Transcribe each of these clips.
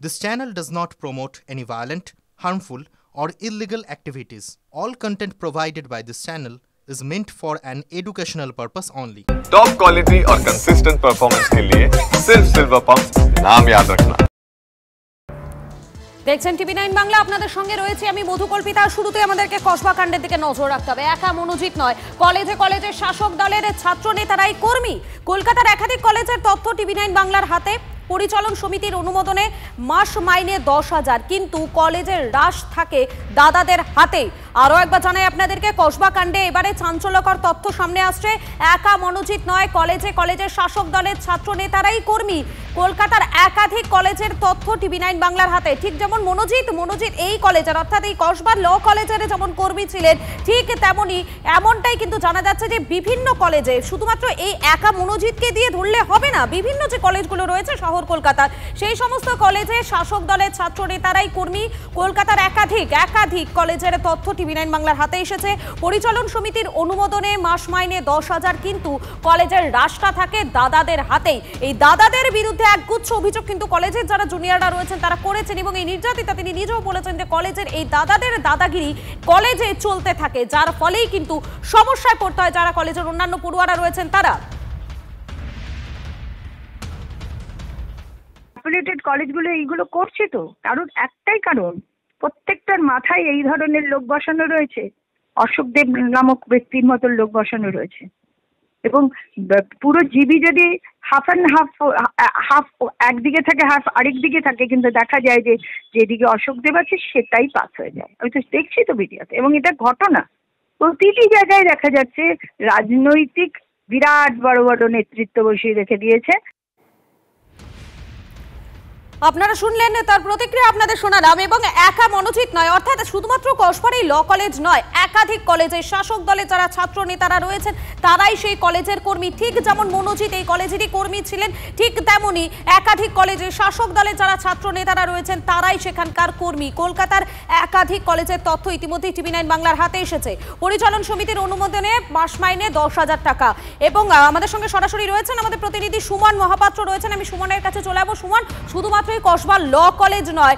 This channel does not promote any violent, harmful, or illegal activities. All content provided by this channel is meant for an educational purpose only. Top quality और consistent performance के लिए सिर्फ silver pump नाम याद रखना। দেখছেন টিভি9 বাংলা, আপনাদের সঙ্গে রয়েছে আমি মধুকল্পিতা। শুরুতে আমাদেরকে কসবা কাণ্ডের দিকে নজর রাখতে হবে। একা মনোজিৎ নয়, কলেজে কলেজে শাসক দলের ছাত্র নেতারাই কর্মী। কলকাতার একাধিক কলেজের তথ্য টিভি9 বাংলার হাতে। পরিচালন সমিতির অনুমোদনে মাস মাইনে 10,000, কিন্তু কলেজের রাশ থাকে দাদাদের হাতে। আরও একবার জানাই আপনাদেরকে, কসবা কাণ্ডে এবারে চাঞ্চল্যকর তথ্য সামনে আসছে। একা মনোজিৎ নয়, কলেজে কলেজে শাসক দলের ছাত্র নেতারাই কর্মী। কলকাতার একাধিক কলেজের তথ্য টিভি9 বাংলার হাতে। ঠিক যেমন মনোজিৎ এই কলেজের অর্থাৎ এই কসবার ল কলেজের যেমন কর্মী ছিলেন, ঠিক তেমনই এমনটাই কিন্তু জানা যাচ্ছে যে বিভিন্ন কলেজে শুধুমাত্র এই একা মনোজিৎকে দিয়ে ধরলে হবে না। বিভিন্ন যে কলেজগুলো রয়েছে শহর কলকাতার, সেই সমস্ত কলেজে শাসক দলের ছাত্র নেতারাই কর্মী। কলকাতার একাধিক কলেজের তথ্য টিভি9 বাংলার হাতে এসেছে। পরিচালন সমিতির অনুমোদনে মাস মাইনে 10,000, কিন্তু কলেজের রাশটা থাকে দাদাদের হাতেই। এই দাদাদের বিরুদ্ধে একগুচ্ছ অভিযোগ কিন্তু কলেজের যারা জুনিয়ররা রয়েছেন তারা করেছেন, এবং এই নির্যাতিতা তিনি নিজেও বলেছেন যে কলেজের এই দাদাদের দাদাগিরি কলেজে চলতে থাকে, যার ফলেই কিন্তু সমস্যায় পড়তে হয় যারা কলেজের অন্যান্য পড়ুয়ারা রয়েছেন তারা। কলেজগুলো এইগুলো করছে তো কারণ একটাই কারণ, প্রত্যেকটার মাথায় এই ধরনের লোক বসানো রয়েছে। অশোক দেব নামক ব্যক্তির মতো লোক বসানো রয়েছে, এবং পুরো জিবি যদি হাফ অ্যান্ড হাফ একদিকে থাকে, হাফ আরেক দিকে থাকে, কিন্তু দেখা যায় যে যেদিকে অশোক দেব আছে সেটাই পাস হয়ে যায়। আমি তো দেখছি তো ভিডিওতে, এবং এটা ঘটনা প্রতিটি জায়গায় দেখা যাচ্ছে। রাজনৈতিক বিরাট বড় বড় নেতৃত্ব বসিয়ে রেখে দিয়েছে। আপনারা শুনলেন তার প্রতিক্রিয়া, আপনাদের শোনালাম। এবং একা মনোজিৎ নয়, অর্থাৎ শুধুমাত্র কসবার ল কলেজ নয়, একাধিক কলেজে শাসক দলে যারা ছাত্র নেতারা রয়েছেন তারাই সেই কলেজের কর্মী। ঠিক যেমন মনোজিৎ এই কলেজেরই কর্মী ছিলেন, ঠিক তেমনি একাধিক কলেজে শাসক দলে যারা ছাত্র নেতারা রয়েছেন তারাই সেখানকার কর্মী। কলকাতার একাধিক কলেজের তথ্য ইতিমধ্যেই টিভি9 বাংলার হাতে এসেছে। পরিচালন সমিতির অনুমোদনে মাস মাইনে 10,000 টাকা। এবং আমাদের সঙ্গে সরাসরি রয়েছেন আমাদের প্রতিনিধি সুমন মহাপাত্র রয়েছেন। আমি সুমনের কাছে চলে যাবো। সুমন, শুধুমাত্র কসবার ল কলেজ নয়,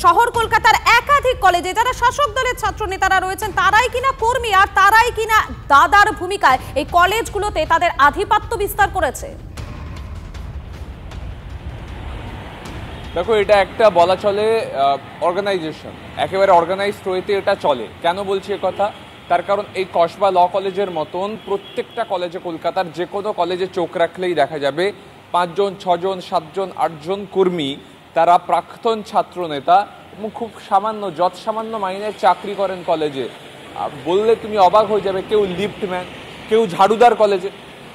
শহর কলকাতার একাধিক কলেজে যারা শাসক দলের ছাত্র নেতারা রয়েছেন তারাই কিনা কর্মী, আর তারাই কিনা দাদার ভূমিকায় এই কলেজগুলোতে তাদের আধিপত্য বিস্তার করেছে। দেখো, এটা একটা বলা চলে অর্গানাইজেশন, একেবারে অর্গানাইজড ওয়েতে এটা চলে। কেন বলছি কথা? তার কারণ এই কসবা ল কলেজের মতন প্রত্যেকটা কলেজে, কলকাতার যে কোনো কলেজে চোখ রাখলেই দেখা যাবে 5 জন, 6 জন, 7 জন, 8 জন কর্মী, তারা প্রাক্তন ছাত্র নেতা এবং খুব সামান্য মাইনের চাকরি করেন কলেজে। বললে তুমি অবাক হয়ে যাবে, কেউ লিফটম্যান, কেউ ঝাড়ুদার কলেজে,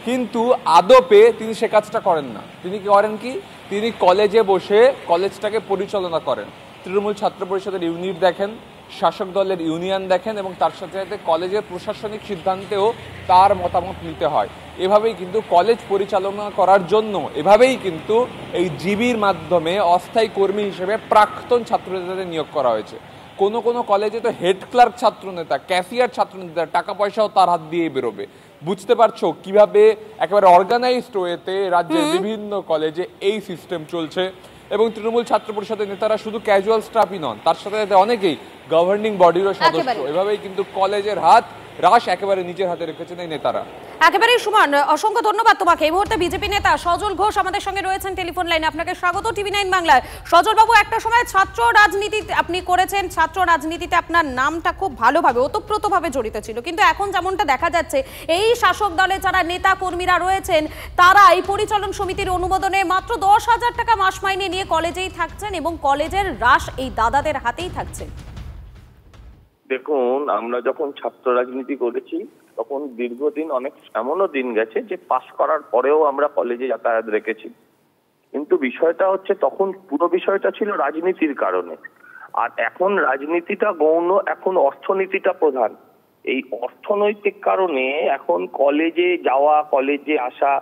কিন্তু আদপে তিনি সে কাজটা করেন না। তিনি করেন কি? তিনি কলেজে বসে কলেজটাকে পরিচালনা করেন। তৃণমূল ছাত্র পরিষদের ইউনিট দেখেন, শাসক দলের ইউনিয়ন দেখেন, এবং তার সাথে সাথে কলেজের প্রশাসনিক সিদ্ধান্তেও তার মতামত নিতে হয়। এভাবেই কিন্তু কলেজ পরিচালনা করার জন্য এভাবেই কিন্তু এই জিবির মাধ্যমে অস্থায়ী কর্মী হিসেবে প্রাক্তন ছাত্রনেতাদের নিয়োগ করা হয়েছে। কোনো কলেজে তো হেড ক্লার্ক ছাত্রনেতা, ক্যাশিয়ার ছাত্রনেতা, টাকা পয়সাও তার হাত দিয়েই বেরোবে। বুঝতে পারছো কিভাবে একেবারে অর্গানাইজড ওয়েতে রাজ্যের বিভিন্ন কলেজে এই সিস্টেম চলছে। এবং তৃণমূল ছাত্র পরিষদের নেতারা শুধু ক্যাজুয়াল স্টাফই নন, তার সাথে সাথে অনেকেই গভর্নিং বডিরও সদস্য। এভাবেই কিন্তু কলেজের রাশ একেবারে নিজের হাতে রেখেছেন এই নেতারা। একেবারেই সুমন, অসংখ্য ধন্যবাদ তোমাকে। এই মুহূর্তে বিজেপি নেতা সজল ঘোষ আমাদের সঙ্গে রয়েছেন টেলিফোন লাইনে। আপনাকে স্বাগত টিভি9 বাংলায়। সজল বাবু, একটা সময় ছাত্র রাজনীতি আপনি করেছেন, ছাত্র রাজনীতিতে আপনার নামটা খুব ভালোভাবে ওতপ্রোতভাবে জড়িত ছিল, কিন্তু এখন যেমনটা দেখা যাচ্ছে এই শাসক দলে যারা নেতা কর্মীরা রয়েছেন তারা এই পরিচালন সমিতির অনুমোদনে মাত্র 10,000 টাকা মাস মাইনে নিয়ে কলেজেই থাকছেন, এবং কলেজের রাশ এই দাদাদের হাতেই থাকছে। দেখুন, আমরা যখন ছাত্র রাজনীতি করেছি তখন দীর্ঘদিন অনেক এমনও দিন গেছে যে পাশ করার পরেও আমরা কলেজে যাতায়াত রেখেছি, কিন্তু বিষয়টা হচ্ছে তখন পুরো বিষয়টা ছিল রাজনীতির কারণে। আর এখন রাজনীতিটা গৌণ, এখন অর্থনীতিটা প্রধান। এই অর্থনৈতিক কারণে এখন কলেজে যাওয়া, কলেজে আসা,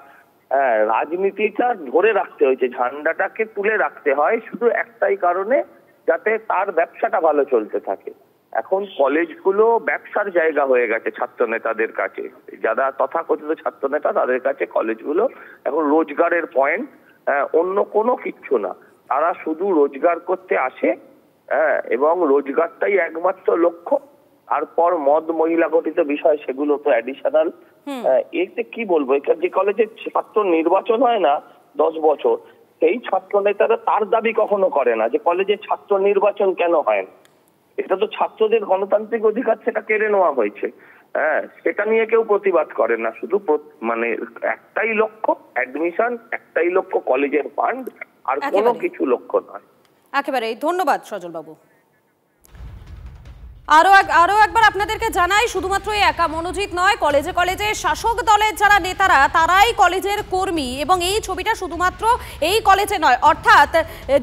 রাজনীতিটা ধরে রাখতে হয়েছে, ঝান্ডাটাকে তুলে রাখতে হয় শুধু একটাই কারণে, যাতে তার ব্যবসাটা ভালো চলতে থাকে। এখন কলেজগুলো ব্যবসার জায়গা হয়ে গেছে ছাত্র নেতাদের কাছে, যারা তথাকথিত ছাত্র নেতা তাদের কাছে কলেজগুলো এখন রোজগারের পয়েন্ট, অন্য কোনো কিচ্ছু না। তারা শুধু রোজগার করতে আসে, এবং রোজগারটাই একমাত্র লক্ষ্য। তারপর মদ মহিলা গঠিত বিষয় সেগুলো তো অ্যাডিশনাল। এতে কি বলবো, যে কলেজে ছাত্র নির্বাচন হয় না 10 বছর, সেই ছাত্র নেতারা তার দাবি কখনো করে না যে কলেজে ছাত্র নির্বাচন কেন হয় না। এটা তো ছাত্রদের গণতান্ত্রিক অধিকার, সেটা কেড়ে নেওয়া হয়েছে। সেটা নিয়ে কেউ প্রতিবাদ করে না। শুধু মানে একটাই লক্ষ্য অ্যাডমিশন, একটাই লক্ষ্য কলেজের ফান্ড, আর কোনো কিছু লক্ষ্য নয়। একেবারে ধন্যবাদ সজল বাবু। আরো একবার আপনাদেরকে জানাই, শুধুমাত্র এই একা মনোজিৎ নয়, কলেজে কলেজে শাসক দলের যারা নেতারা তারাই কলেজের কর্মী, এবং এই ছবিটা শুধুমাত্র এই কলেজে নয়, অর্থাৎ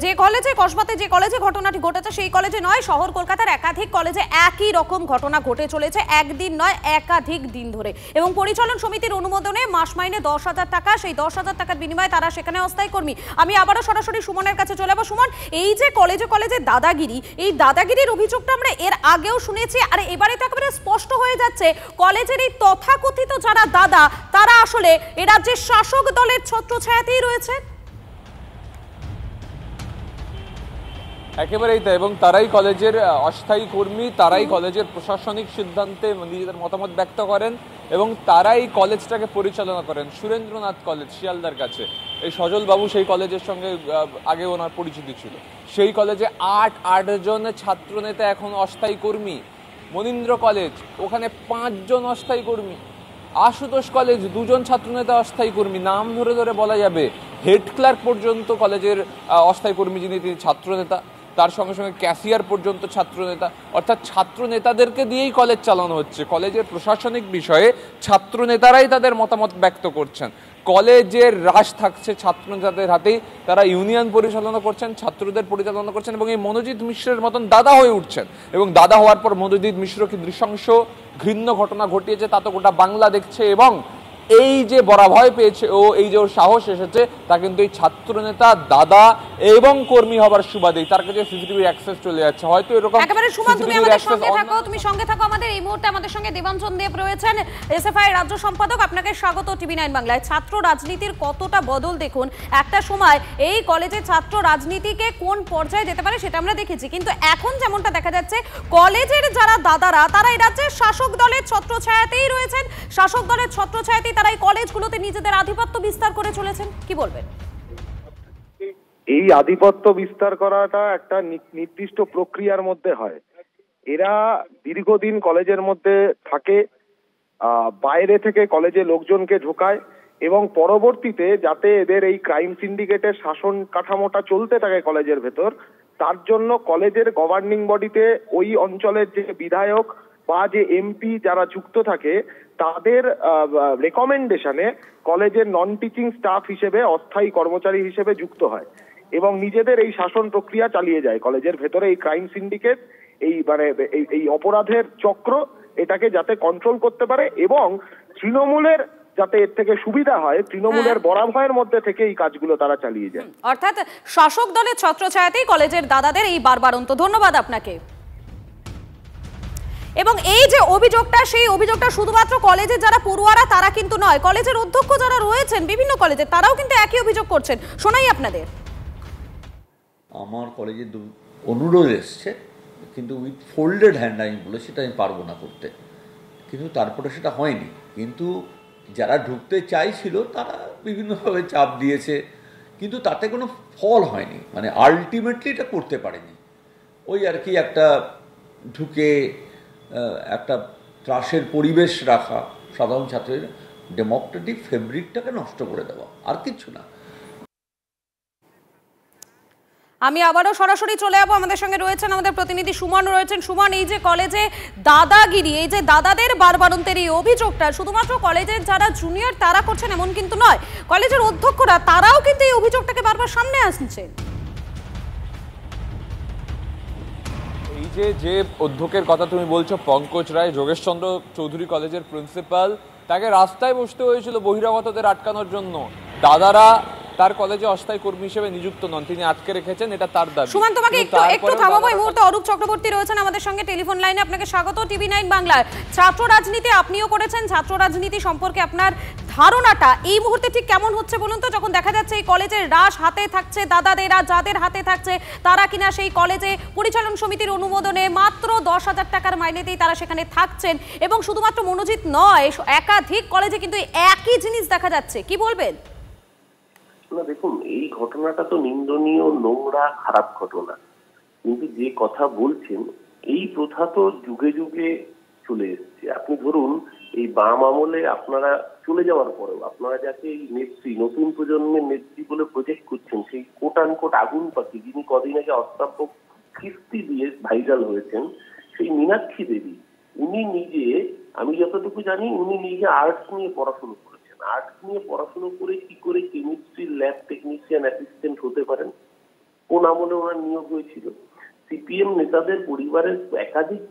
যে কলেজে কসবাতে যে কলেজে ঘটনাটি ঘটেছে সেই কলেজে নয়, শহর কলকাতার একাধিক কলেজে একই রকম ঘটনা ঘটে চলেছে, একদিন নয় একাধিক দিন ধরে। এবং পরিচালন সমিতির অনুমোদনে মাস মাইনে 10,000 টাকা, সেই 10,000 টাকার বিনিময়ে তারা সেখানে অস্থায়ী কর্মী। আমি আবারও সরাসরি সুমনের কাছে চলে যাবো। সুমন, এই যে কলেজে কলেজে দাদাগিরি, এই দাদাগিরির অভিযোগটা আমরা এর আগেও শুনেছি, আর এবারে তো একেবারে স্পষ্ট হয়ে যাচ্ছে কলেজের এই তথাকথিত যারা দাদা তারা আসলে এ রাজ্যের শাসক দলের ছত্রছায়াতেই রয়েছে। একেবারেই তাই, এবং তারাই কলেজের অস্থায়ী কর্মী, তারাই কলেজের প্রশাসনিক সিদ্ধান্তে নিজেদের মতামত ব্যক্ত করেন, এবং তারাই কলেজটাকে পরিচালনা করেন। সুরেন্দ্রনাথ কলেজ শিয়ালদার কাছে, এই সজল বাবু সেই কলেজের সঙ্গে আগে ওনার পরিচিতি ছিল। সেই কলেজে 8 জন ছাত্র নেতা এখন অস্থায়ী কর্মী। মনীন্দ্র কলেজ, ওখানে 5 জন অস্থায়ী কর্মী। আশুতোষ কলেজ 2 জন ছাত্রনেতা অস্থায়ী কর্মী, নাম ধরে ধরে বলা যাবে। হেড ক্লার্ক পর্যন্ত কলেজের অস্থায়ী কর্মী, যিনি তিনি ছাত্রনেতা। তার সঙ্গে সঙ্গে ক্যাশিয়ার পর্যন্ত ছাত্রনেতা, অর্থাৎ ছাত্র নেতাদেরকে দিয়েই কলেজ চালানো হচ্ছে। কলেজের প্রশাসনিক বিষয়ে ছাত্র নেতারাই তাদের মতামত ব্যক্ত করছেন। কলেজের রাশ থাকছে ছাত্র নেতাদের হাতেই, তারা ইউনিয়ন পরিচালনা করছেন, ছাত্রদের পরিচালনা করছেন, এবং এই মনোজিৎ মিশ্রের মতন দাদা হয়ে উঠছেন। এবং দাদা হওয়ার পর মনোজিৎ মিশ্র কি নৃশংস ঘৃণ্য ঘটনা ঘটিয়েছে তা তো গোটা বাংলা দেখছে, এবং এই যে বরাভয় পেয়েছে ও, এই যে ওর সাহস এসেছে, তা কিন্তু এই ছাত্র নেতা দাদা এবং কর্মী হবার সুবাদেই। তার কাছে সিসিটিভির অ্যাক্সেস চলে যাচ্ছে, হয়তো এরকম। একেবারে সুমন, তুমি আমাদের সঙ্গে থাকো, তুমি সঙ্গে থাকো আমাদের। এই মুহূর্তে আমাদের সঙ্গে দেবাঞ্জন দেব রয়েছেন, এসএফআই রাজ্য সম্পাদক। আপনাকে স্বাগত টিভি9 বাংলায়। ছাত্র রাজনীতির কতটা বদল দেখুন, একটা সময় এই কলেজে ছাত্র রাজনীতিকে কোন পর্যায়ে যেতে পারে সেটা আমরা দেখেছি, কিন্তু এখন যেমনটা দেখা যাচ্ছে কলেজের যারা দাদারা তারা এই রাজ্যের শাসক দলের ছত্রছায়াতেই রয়েছেন, শাসক দলের ছত্রছায়াতেই তারা এই কলেজগুলোতে নিজেদের আধিপত্য বিস্তার করে চলেছেন। কি বলবেন? এই আধিপত্য বিস্তার করাটা একটা নির্দিষ্ট প্রক্রিয়ার মধ্যে হয়। এরা দীর্ঘদিন কলেজের মধ্যে থাকে, বাইরে থেকে কলেজে লোকজনকে ঢোকায়, এবং পরবর্তীতে যাতে এদের এই ক্রাইম সিন্ডিকেটের শাসন কাঠামোটা চলতে থাকে কলেজের ভেতর, তার জন্য কলেজের গভর্নিং বডিতে ওই অঞ্চলের যে বিধায়ক বা যে এমপি যারা যুক্ত থাকে তাদের রেকমেন্ডেশনে কলেজের নন টিচিং স্টাফ হিসেবে, অস্থায়ী কর্মচারী হিসেবে যুক্ত হয়, এবং নিজেদের এই শাসন প্রক্রিয়া চালিয়ে যায় কলেজের ভেতরে। এই ক্রাইম সিন্ডিকেট, এই অপরাধের চক্র, এটাকে যাতে কন্ট্রোল করতে পারে, এবং তৃণমূলের যাতে এর থেকে সুবিধা হয়, তৃণমূলের বরাভয়ের মধ্যে থেকে এই কাজগুলো তারা চালিয়ে যায়। অর্থাৎ শাসক দলের ছত্রছায়াতেই কলেজের দাদাদের এই বারবারন্ত। ধন্যবাদ আপনাকে। এবং এই যে অভিযোগটা, সেই অভিযোগটা শুধুমাত্র কলেজের যারা পড়ুয়ারা তারা কিন্তু নয়, কলেজের অধ্যক্ষ যারা রয়েছেন বিভিন্ন কলেজে তারাও কিন্তু একই অভিযোগ করছেন। শোনাই আপনাদের। আমার কলেজে অনুরোধ এসছে, কিন্তু উইথ ফোল্ডেড হ্যান্ড আমি বলে সেটা আমি পারবো না করতে, কিন্তু তারপরে সেটা হয়নি। কিন্তু যারা ঢুকতে চাইছিল তারা বিভিন্নভাবে চাপ দিয়েছে, কিন্তু তাতে কোনো ফল হয়নি, মানে আলটিমেটলি এটা করতে পারেনি। ওই আর কি একটা ঢুকে একটা ত্রাসের পরিবেশ রাখা, সাধারণ ছাত্রদের ডেমোক্রেটিক ফেব্রিকটাকে নষ্ট করে দেওয়া, আর কিছু না। আমি আবারও সরাসরি চলে যাবো, আমাদের সঙ্গে রয়েছেন আমাদের প্রতিনিধি সুমন রয়েছেন। সুমন, এই যে কলেজে দাদাগিরি, এই যে দাদাদের বারবারন্তের এই অভিযোগটা শুধুমাত্র কলেজের যারা জুনিয়র তারা করছেন এমন কিন্তু নয়, কলেজের অধ্যক্ষরা তারাও কিন্তু এই অভিযোগটাকে বারবার সামনে আসছেন। এই যে অধ্যক্ষের কথা তুমি বলছো, পঙ্কজ রায়, যোগেশচন্দ্র চৌধুরী কলেজের প্রিন্সিপাল, তাকে রাস্তায় বসতে হয়েছিল বহিরাগতদের আটকানোর জন্য। দাদারা তার কলেজে অস্থায়ী কর্মী হিসেবে নিযুক্ত নন, তিনি আটকে রেখেছেন, এটা তার দাবি। সুমন, তোমাকে একটু থামাবো। এই মুহূর্তে অরূপ চক্রবর্তী রয়েছেন আমাদের সঙ্গে টেলিফোন লাইনে। আপনাকে স্বাগত টিভি9 বাংলায়। ছাত্র রাজনীতি আপনিও করেছেন, ছাত্র রাজনীতি সম্পর্কে আপনার ধারণাটা এই মুহূর্তে ঠিক কেমন হচ্ছে বলুন তো, যখন দেখা যাচ্ছে এই কলেজের রাশ হাতে থাকছে দাদাদেরা, যাদের হাতে থাকছে তারা কিনা সেই কলেজে পরিচালন সমিতির অনুমোদনে মাত্র 10,000 টাকার মাইনেতেই তারা সেখানে থাকছেন, এবং শুধুমাত্র মনোজিৎ নয়, একাধিক কলেজে কিন্তু একই জিনিস দেখা যাচ্ছে, কি বলবেন? না দেখুন, এই ঘটনাটা তো নিন্দনীয়, নোংরা, খারাপ ঘটনা, কিন্তু যে কথা বলছেন এই প্রথা তো যুগে যুগে চলে এসছে। আপনি ধরুন এই বাম আমলে আপনারা চলে যাওয়ার পরেও আপনারা যাকে এই নেত্রী, নতুন প্রজন্মের নেত্রী বলে প্রজেক্ট করছেন, সেই কোট আনকোট আগুন পাখি যিনি কদিন আগে অস্তাব্য কিস্তি দিয়ে ভাইরাল হয়েছেন, সেই মীনাক্ষী দেবী, উনি নিজে, আমি যতটুকু জানি, উনি নিজে আর্টস নিয়ে পড়াশুনো করেছেন। আর্টস নিয়ে পড়াশুনো করে কি করে কেমিস্ট্রির ল্যাব টেকনিশিয়ান অ্যাসিস্ট্যান্ট হতে পারেন? কোন আমলে ওনার নিয়োগ হয়েছিল? সিপিএম নেতাদের পরিবারের একাধিক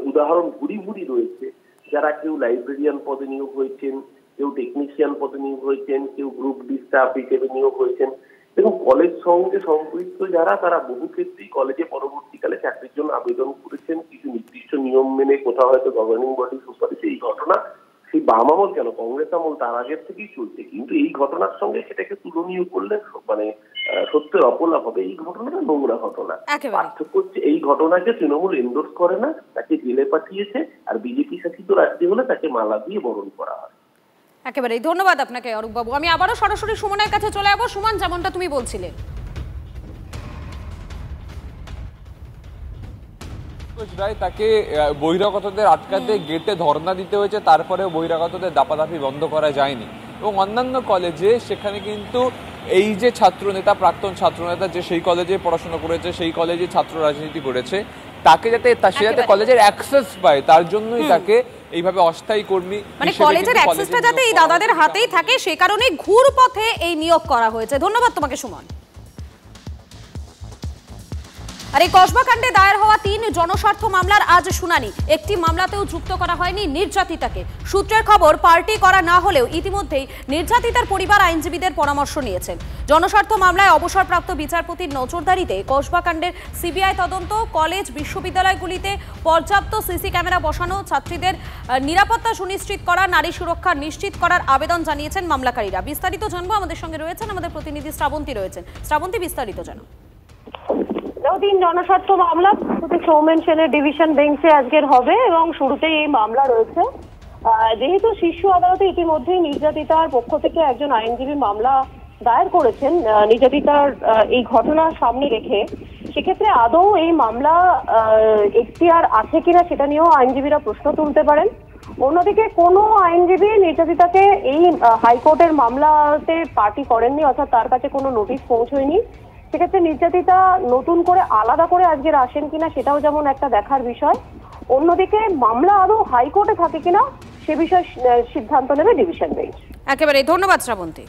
উদাহরণ ভুরি ভুরি রয়েছে, যারা কেউ লাইব্রেরিয়ান পদে নিয়োগ হয়েছেন, কেউ টেকনিশিয়ান পদে নিয়োগ হয়েছেন, কেউ গ্রুপ ডি স্টাফ হিসেবে নিয়োগ হয়েছেন। এবং কলেজ সঙ্গে সম্পৃক্ত যারা, তারা বহু ক্ষেত্রেই কলেজে পরবর্তীকালে চাকরির জন্য আবেদন করেছেন, কিছু নির্দিষ্ট নিয়ম মেনে, কোথাও হয়তো গভর্নিং বডি সুপারিশে। এই ঘটনা সেই বাম আমল কেন, কংগ্রেস আমল তার আগের থেকেই চলছে, কিন্তু এই ঘটনার সঙ্গে সেটাকে তুলনীয় করলে সত্যের অপলাপ হবে। এই ঘটনাটা নোংরা ঘটনা। পার্থক্য হচ্ছে এই ঘটনাকে তৃণমূল এন্ডোর্স করে না, তাকে জেলে পাঠিয়েছে, আর বিজেপি শাসিত রাজ্যে হলে তাকে মালা দিয়ে বরণ করা হয়। একেবারেই ধন্যবাদ আপনাকে অরূপ বাবু। আমি আবারও সরাসরি সুমনের কাছে চলে যাবো। সুমন, যেমনটা তুমি বলছিলে, তাকে বহিরাগতদের আটকাতে গেটে ধর্ণা দিতে হয়েছে, তারপরে বহিরাগতদের দাপাদাপি বন্ধ করা যায়নি। এবং অন্যান্য কলেজে সেখানে কিন্তু এই যে ছাত্রনেতা, প্রাক্তন ছাত্রনেতা, যে সেই কলেজে পড়াশোনা করেছে, সেই কলেজে ছাত্র রাজনীতি করেছে, তাকে সে যাতে কলেজের অ্যাক্সেস পায়, তার জন্যই তাকে এইভাবে অস্থায়ী কর্মী, মানে কলেজের অ্যাক্সেসটা যাতে এই দাদাদের হাতেই থাকে, সে কারণে ঘুরপথে এই নিয়োগ করা হয়েছে। ধন্যবাদ তোমাকে সুমন। আর এই কসবা কাণ্ডে দায়ের হওয়া 3 জনস্বার্থ মামলার আজ শুনানি। একটি মামলাতেও যুক্ত করা হয়নি নির্যাতিতাকে। সূত্রের খবর, পার্টি করা না হলেও ইতিমধ্যেই নির্যাতিতার পরিবার আইনজীবীদের পরামর্শ নিয়েছেন। জনস্বার্থ মামলায় অবসরপ্রাপ্ত বিচারপতির নজরদারিতে কসবা কাণ্ডের সিবিআই তদন্ত, কলেজ বিশ্ববিদ্যালয়গুলিতে পর্যাপ্ত সিসি ক্যামেরা বসানো, ছাত্রীদের নিরাপত্তা সুনিশ্চিত করা, নারী সুরক্ষা নিশ্চিত করার আবেদন জানিয়েছেন মামলাকারীরা। বিস্তারিত জানবো, আমাদের সঙ্গে রয়েছেন আমাদের প্রতিনিধি শ্রাবন্তী রয়েছেন। শ্রাবন্তী, বিস্তারিত জানো। 3 জনস্বার্থ মামলা সৌমেন সেনের ডিভিশন বেঞ্চে আজকের হবে, এবং শুরুতেই এই মামলা রয়েছে। যেহেতু শীর্ষ আদালতে ইতিমধ্যেই নির্যাতিতার পক্ষ থেকে একজন আইনজীবী মামলা দায়ের করেছেন নির্যাতিতার এই ঘটনা সামনে রেখে, সেক্ষেত্রে আদৌ এই মামলা এখতিয়ার আছে কিনা সেটা নিয়েও আইনজীবীরা প্রশ্ন তুলতে পারেন। অন্যদিকে কোনো আইনজীবী নির্যাতিতাকে এই হাইকোর্টের মামলাতে পার্টি করেননি, অর্থাৎ তার কাছে কোনো নোটিশ পৌঁছয়নি। সেক্ষেত্রে নির্যাতিতা নতুন করে আলাদা করে আজকের আসেন কিনা সেটাও যেমন একটা দেখার বিষয়। অন্যদিকে মামলা আদৌ হাইকোর্টে থাকে কিনা সে বিষয়ে সিদ্ধান্ত নেবে ডিভিশন বেঞ্চ। একেবারে ধন্যবাদ শ্রাবন্তী।